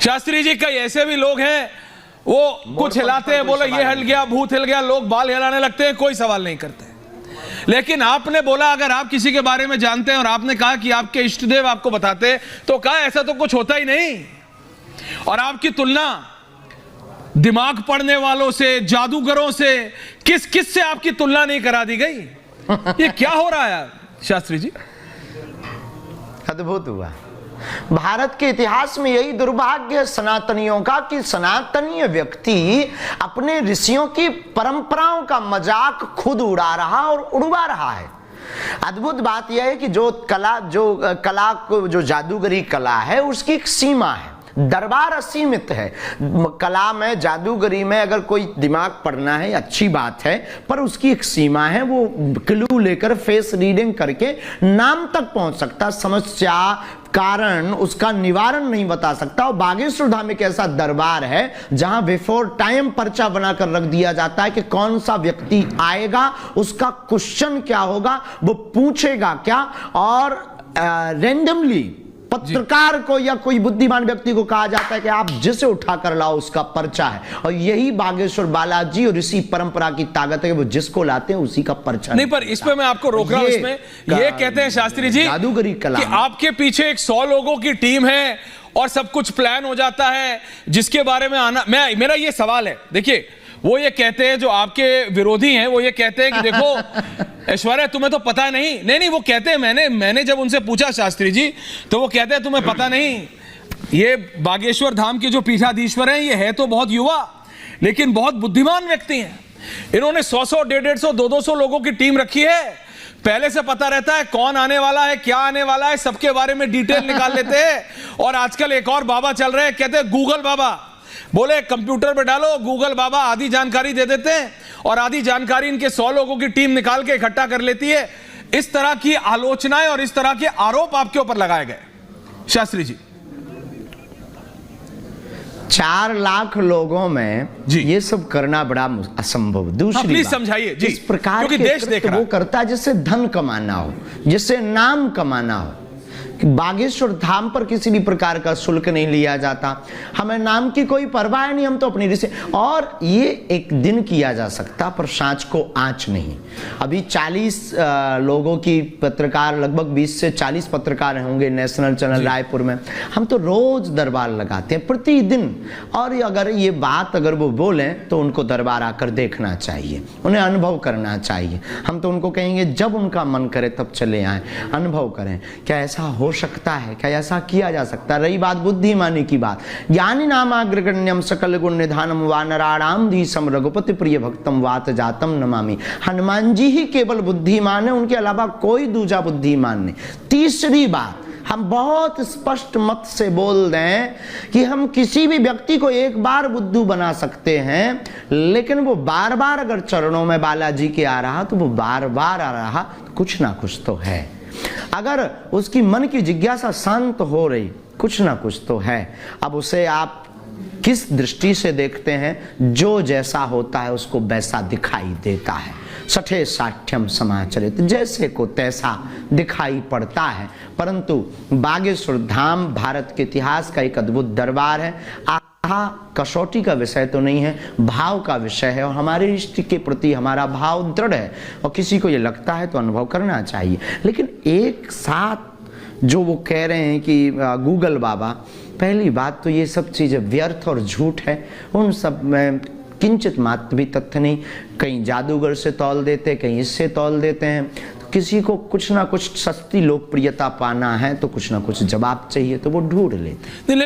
शास्त्री जी, कई ऐसे भी लोग हैं वो कुछ हिलाते हैं, बोले ये हिल गया, भूत हिल गया, लोग बाल हिलाने लगते हैं, कोई सवाल नहीं करते। लेकिन आपने बोला अगर आप किसी के बारे में जानते हैं और आपने कहा कि आपके इष्ट देव आपको बताते हैं, तो कहा ऐसा तो कुछ होता ही नहीं। और आपकी तुलना दिमाग पढ़ने वालों से, जादूगरों से, किस किस से आपकी तुलना नहीं करा दी गई? ये क्या हो रहा है शास्त्री जी? अद्भुत हुआ। भारत के इतिहास में यही दुर्भाग्य है सनातनियों का कि सनातनीय व्यक्ति अपने ऋषियों की परंपराओं का मजाक खुद उड़ा रहा और उड़वा रहा है। अद्भुत बात यह है कि जो जादूगरी कला है उसकी एक सीमा है, दरबार असीमित है। कला में, जादूगरी में अगर कोई दिमाग पढ़ना है अच्छी बात है, पर उसकी एक सीमा है। वो क्लू लेकर फेस रीडिंग करके नाम तक पहुंच सकता, समस्या कारण उसका निवारण नहीं बता सकता। और बागेश्वर धाम एक ऐसा दरबार है जहां बिफोर टाइम पर्चा बनाकर रख दिया जाता है कि कौन सा व्यक्ति आएगा, उसका क्वेश्चन क्या होगा, वो पूछेगा क्या, और रेंडमली पत्रकार को या कोई बुद्धिमान व्यक्ति को कहा जाता है कि आप जिसे उठा कर लाओ उसका पर्चा है। और यही बागेश्वर बालाजी और ऋषि परंपरा की ताकत है कि वो जिसको लाते हैं उसी का पर्चा नहीं। पर इसमें मैं आपको रोक रहा हूं, इसमें ये कहते हैं शास्त्री जी जादूगरी कला कि आपके पीछे एक 100 लोगों की टीम है और सब कुछ प्लान हो जाता है, जिसके बारे में मेरा ये सवाल है। देखिए, वो ये कहते हैं, जो आपके विरोधी हैं वो ये कहते हैं कि देखो ऐश्वर्या तुम्हें तो पता नहीं, वो कहते हैं, मैंने जब उनसे पूछा शास्त्री जी, तो वो कहते हैं तुम्हें पता नहीं, ये बागेश्वर धाम के जो पीठाधीश्वर हैं ये है तो बहुत युवा लेकिन बहुत बुद्धिमान व्यक्ति हैं। इन्होंने 100-100, 150-150, 200 लोगों की टीम रखी है। पहले से पता रहता है कौन आने वाला है, क्या आने वाला है, सबके बारे में डिटेल निकाल लेते हैं। और आजकल एक और बाबा चल रहे हैं, कहते हैं गूगल बाबा, बोले कंप्यूटर पे डालो गूगल बाबा, आधी जानकारी दे देते हैं और आधी जानकारी इनके 100 लोगों की टीम निकाल के इकट्ठा कर लेती है। इस तरह की आलोचनाएं और इस तरह के आरोप आपके ऊपर लगाए गए शास्त्री जी। 4 लाख लोगों में ये सब करना बड़ा असंभव। दूसरी प्लीज समझाइए जी, इस प्रकार के देश देख रहा वो करता है जिससे धन कमाना हो, जिससे नाम कमाना हो। बागेश्वर धाम पर किसी भी प्रकार का शुल्क नहीं लिया जाता, हमें नाम की कोई परवाह नहीं, हम तो अपनी ऋषि। और ये एक दिन किया जा सकता पर सांच को आंच नहीं। अभी 40 लोगों की पत्रकार, लगभग 20 से 40 पत्रकार होंगे नेशनल चैनल रायपुर में। हम तो रोज दरबार लगाते हैं प्रतिदिन, और अगर ये बात अगर वो बोलें तो उनको दरबार आकर देखना चाहिए, उन्हें अनुभव करना चाहिए। हम तो उनको कहेंगे जब उनका मन करे तब चले आए, अनुभव करें। क्या ऐसा हो सकता है? क्या ऐसा किया जा सकता है? रही बात बुद्धिमानी की बात, ज्ञानी नामाग्रगण्यम सकल गुण निधानम वानराणाम धीसम रघुपति प्रिय भक्तम वात जातम नमामि। हनुमान जी ही केवल बुद्धिमान है, उनके अलावा कोई दूसरा बुद्धिमान नहीं। तीसरी बात, हम बहुत स्पष्ट मत से बोल दें कि हम किसी भी व्यक्ति को एक बार बुद्धू बना सकते हैं, लेकिन वो बार बार अगर चरणों में बालाजी के आ रहा तो वो बार बार आ रहा, कुछ ना कुछ तो है। अगर उसकी मन की जिज्ञासा शांत हो रही, कुछ ना कुछ तो है। अब उसे आप किस दृष्टि से देखते हैं, जो जैसा होता है उसको वैसा दिखाई देता है। सठे साठ्यम समाचरित, जैसे को तैसा दिखाई पड़ता है। परंतु बागेश्वर धाम भारत के इतिहास का एक अद्भुत दरबार है। कसौटी का विषय तो नहीं है, भाव का विषय है, और हमारे इष्ट के प्रति हमारा भाव दृढ़ है, और किसी को ये लगता है तो अनुभव करना चाहिए। लेकिन एक साथ जो वो कह रहे हैं कि गूगल बाबा, पहली बात तो ये सब चीज़ें व्यर्थ और झूठ है, उन सब में किंचित मात्र भी तथ्य नहीं। कहीं जादूगर से तौल देते, कहीं इससे तौल देते हैं। तो किसी को कुछ ना कुछ सस्ती लोकप्रियता पाना है तो कुछ ना कुछ जवाब चाहिए, तो वो ढूंढ लेते।